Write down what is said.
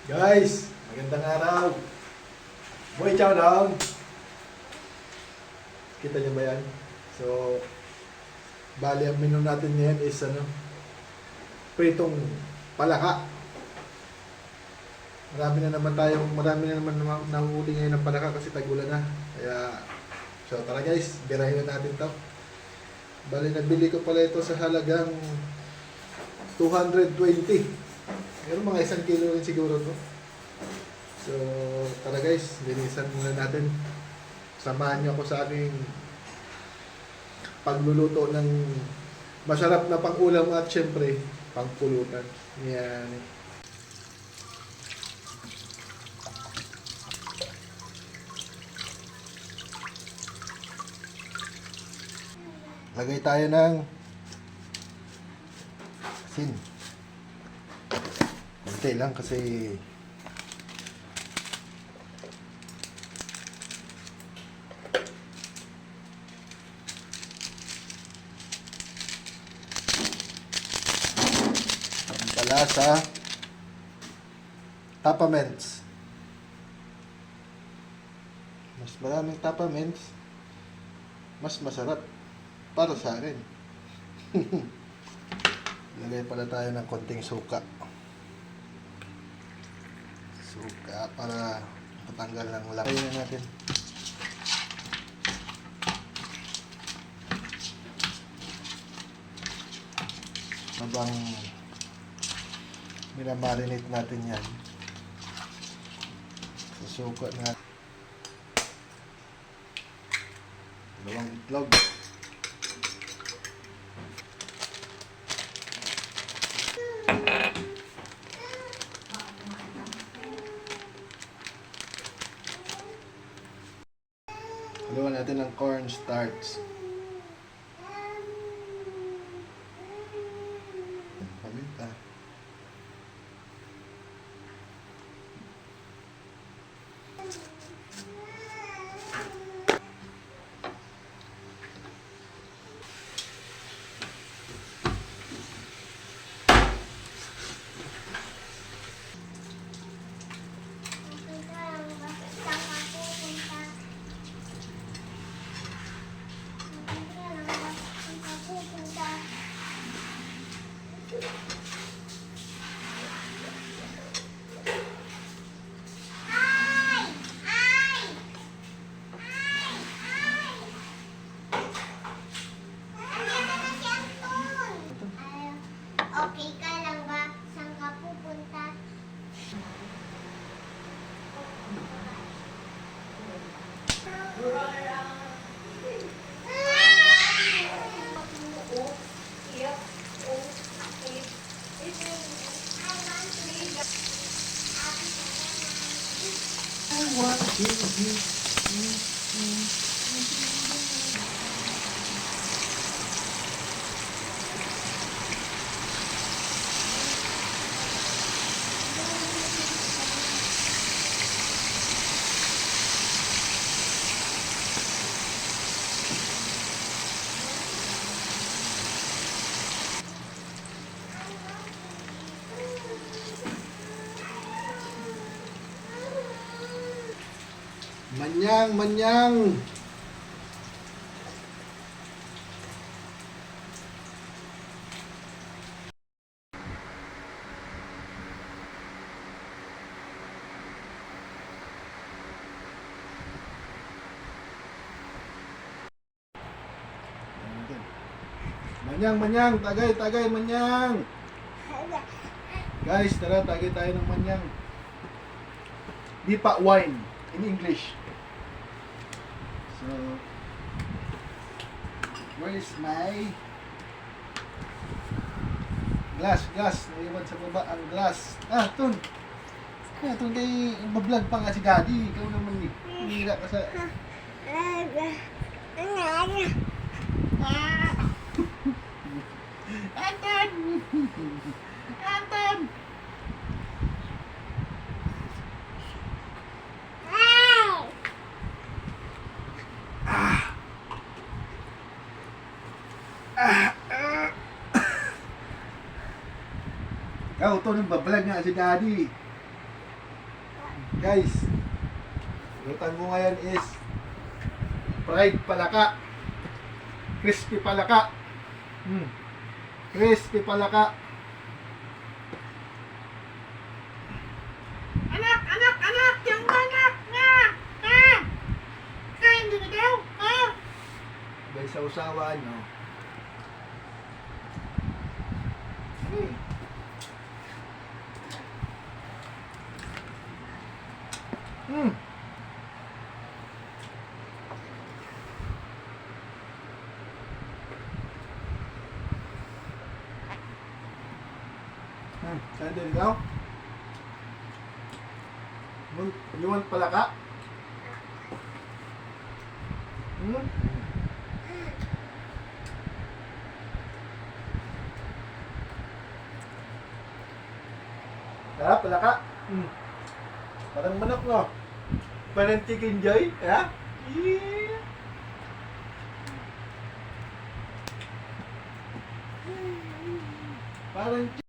Guys, magandang araw. Boy, chow down. Kita niyo ba yan? So, bali ang menu natin ngayon is pritong palaka. Marami na naman nahuli ngayon ng palaka kasi tag-ulan na. Kaya, so tara guys, birahin na natin to. Bali, nabili ko pala ito sa halagang 220. Pero mga 1 kilo rin siguro to. So, tara guys, linisan muna natin. Samahan niyo ako sa aking pagluluto ng masarap na pang-ulam at syempre, pang-pulutan. Yan. Lagay tayo ng asin. Konti lang kasi sa tapaments. Mas maraming tapaments, mas masarap para sa akin. Lagay pala tayo ng konting suka. Suka para matanggal ng laki na natin. Habang minamarinate natin yan sa suka na 2 itlog, haluan natin ng cornstarch, paminta, Okay ka lang ba? Saan ka pupunta? manyang manyang. Manyang, tagay, manyang. Guys, tara, tagay tayo ng manyang. Lipa wine in English. So, where is my glass? Naiwan sa baba ang glass. Ton. Ton kay mablog pa nga si Daddy. Ikaw naman eh. Hihira ka sa... Anton! Ikaw, ito nagbablog nga si Daddy. Guys, lutan ko ngayon is fried palaka. Crispy palaka. Crispy palaka. Anak! Anak! Anak! Yung anak! Nga! Nga! Kain din daw! Ha? Guys, sa usawan, no? Mm. Saan din ikaw? You want palaka? Ha? Palaka? Parang manok, no? Parang chicken joy? Ha? Yeah. Parang